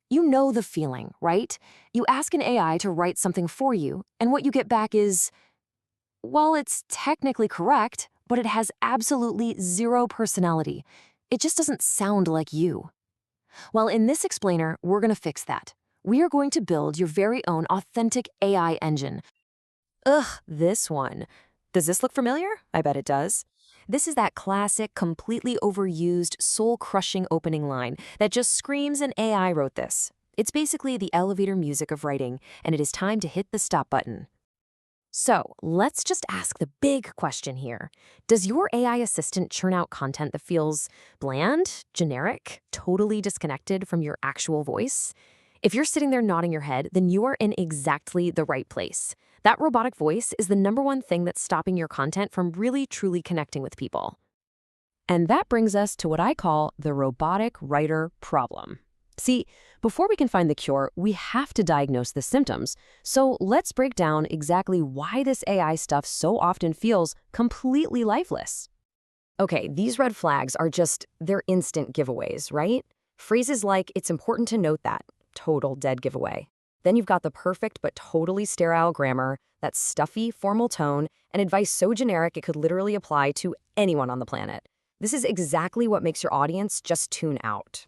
You know the feeling, right? You ask an AI to write something for you, and what you get back is, well, it's technically correct, but it has absolutely zero personality. It just doesn't sound like you. Well, in this explainer, we're going to fix that. We are going to build your very own authentic AI engine. Ugh, this one. Does this look familiar? I bet it does. This is that classic, completely overused, soul-crushing opening line that just screams an AI wrote this. It's basically the elevator music of writing, and it is time to hit the stop button. So, let's just ask the big question here. Does your AI assistant churn out content that feels bland, generic, totally disconnected from your actual voice? If you're sitting there nodding your head, then you are in exactly the right place. That robotic voice is the #1 thing that's stopping your content from really truly connecting with people. And that brings us to what I call the robotic writer problem. See, before we can find the cure, we have to diagnose the symptoms. So let's break down exactly why this AI stuff so often feels completely lifeless. Okay, these red flags are they're instant giveaways, right? Phrases like, it's important to note that, total dead giveaway. Then you've got the perfect but totally sterile grammar, that stuffy, formal tone, and advice so generic it could literally apply to anyone on the planet. This is exactly what makes your audience just tune out.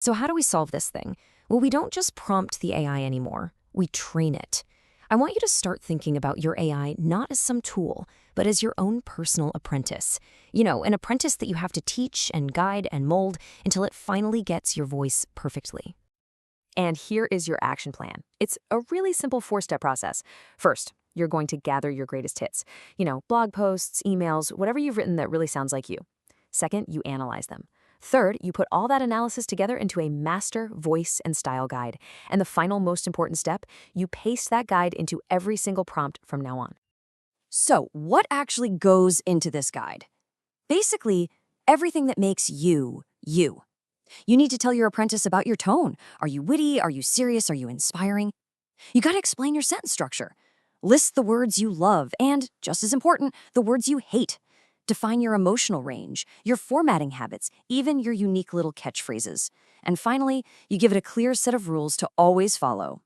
So how do we solve this thing? Well, we don't just prompt the AI anymore. We train it. I want you to start thinking about your AI not as some tool, but as your own personal apprentice. You know, an apprentice that you have to teach and guide and mold until it finally gets your voice perfectly. And here is your action plan. It's a really simple 4-step process. First, you're going to gather your greatest hits. You know, blog posts, emails, whatever you've written that really sounds like you. Second, you analyze them. Third, you put all that analysis together into a master voice and style guide. And the final most important step, you paste that guide into every single prompt from now on. So, what actually goes into this guide? Basically, everything that makes you, you. You need to tell your apprentice about your tone. Are you witty? Are you serious? Are you inspiring? You gotta explain your sentence structure. List the words you love and, just as important, the words you hate. Define your emotional range, your formatting habits, even your unique little catchphrases. And finally, you give it a clear set of rules to always follow.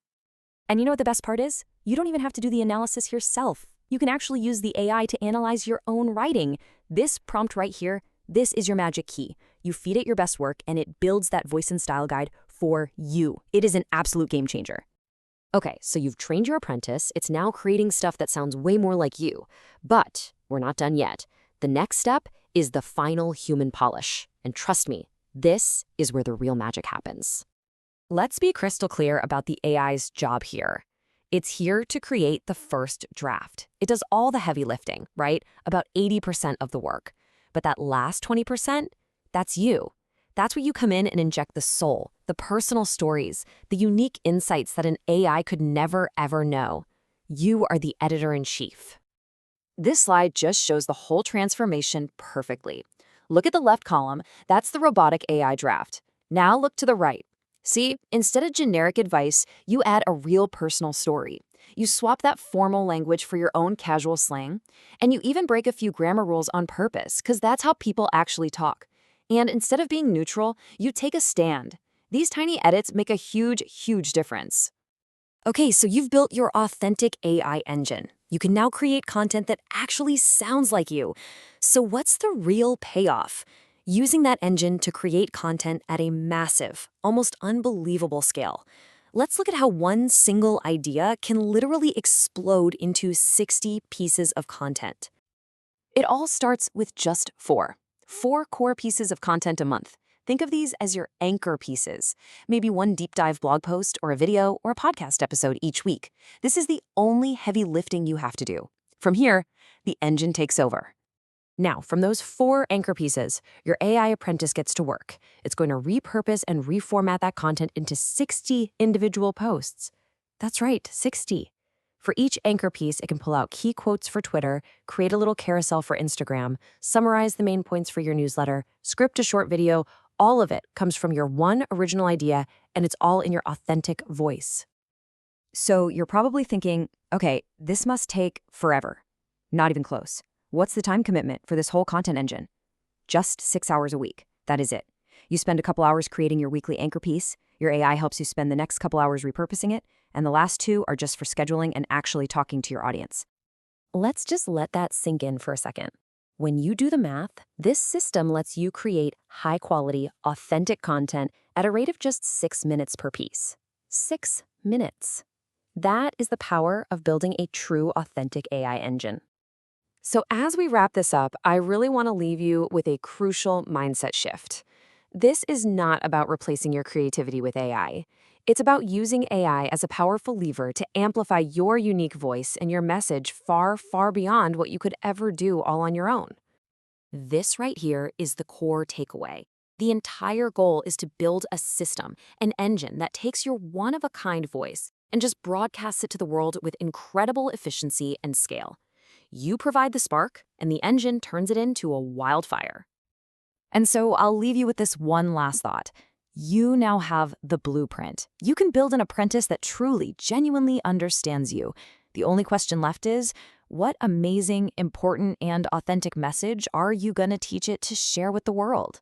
And you know what the best part is? You don't even have to do the analysis yourself. You can actually use the AI to analyze your own writing. This prompt right here, this is your magic key. You feed it your best work and it builds that voice and style guide for you. It is an absolute game changer. Okay, so you've trained your apprentice. It's now creating stuff that sounds way more like you. But we're not done yet. The next step is the final human polish. And trust me, this is where the real magic happens. Let's be crystal clear about the AI's job here. It's here to create the first draft. It does all the heavy lifting, right? About 80% of the work. But that last 20%, that's you. That's where you come in and inject the soul, the personal stories, the unique insights that an AI could never, ever know. You are the editor-in-chief. This slide just shows the whole transformation perfectly. Look at the left column. That's the robotic AI draft. Now look to the right. See, instead of generic advice, you add a real personal story. You swap that formal language for your own casual slang, and you even break a few grammar rules on purpose, because that's how people actually talk. And instead of being neutral, you take a stand. These tiny edits make a huge, huge difference. Okay, so you've built your authentic AI engine. You can now create content that actually sounds like you. So what's the real payoff? Using that engine to create content at a massive, almost unbelievable scale. Let's look at how one single idea can literally explode into 60 pieces of content. It all starts with just 4 core pieces of content a month. Think of these as your anchor pieces. Maybe one deep dive blog post or a video or a podcast episode each week. This is the only heavy lifting you have to do. From here, the engine takes over. Now, from those 4 anchor pieces, your AI apprentice gets to work. It's going to repurpose and reformat that content into 60 individual posts. That's right, 60. For each anchor piece, it can pull out key quotes for Twitter, create a little carousel for Instagram, summarize the main points for your newsletter, script a short video. All of it comes from your one original idea, and it's all in your authentic voice. So you're probably thinking, okay, this must take forever. Not even close. What's the time commitment for this whole content engine? Just 6 hours a week. That is it. You spend a couple hours creating your weekly anchor piece. Your AI helps you spend the next couple hours repurposing it, and the last 2 are just for scheduling and actually talking to your audience. Let's just let that sink in for a second. When you do the math, this system lets you create high-quality, authentic content at a rate of just 6 minutes per piece. 6 minutes. That is the power of building a true, authentic AI engine. So as we wrap this up, I really want to leave you with a crucial mindset shift. This is not about replacing your creativity with AI. It's about using AI as a powerful lever to amplify your unique voice and your message far, far beyond what you could ever do all on your own. This right here is the core takeaway. The entire goal is to build a system, an engine that takes your one-of-a-kind voice and just broadcasts it to the world with incredible efficiency and scale. You provide the spark, and the engine turns it into a wildfire. And so I'll leave you with this one last thought. You now have the blueprint. You can build an apprentice that truly, genuinely understands you. The only question left is, what amazing, important, and authentic message are you going to teach it to share with the world?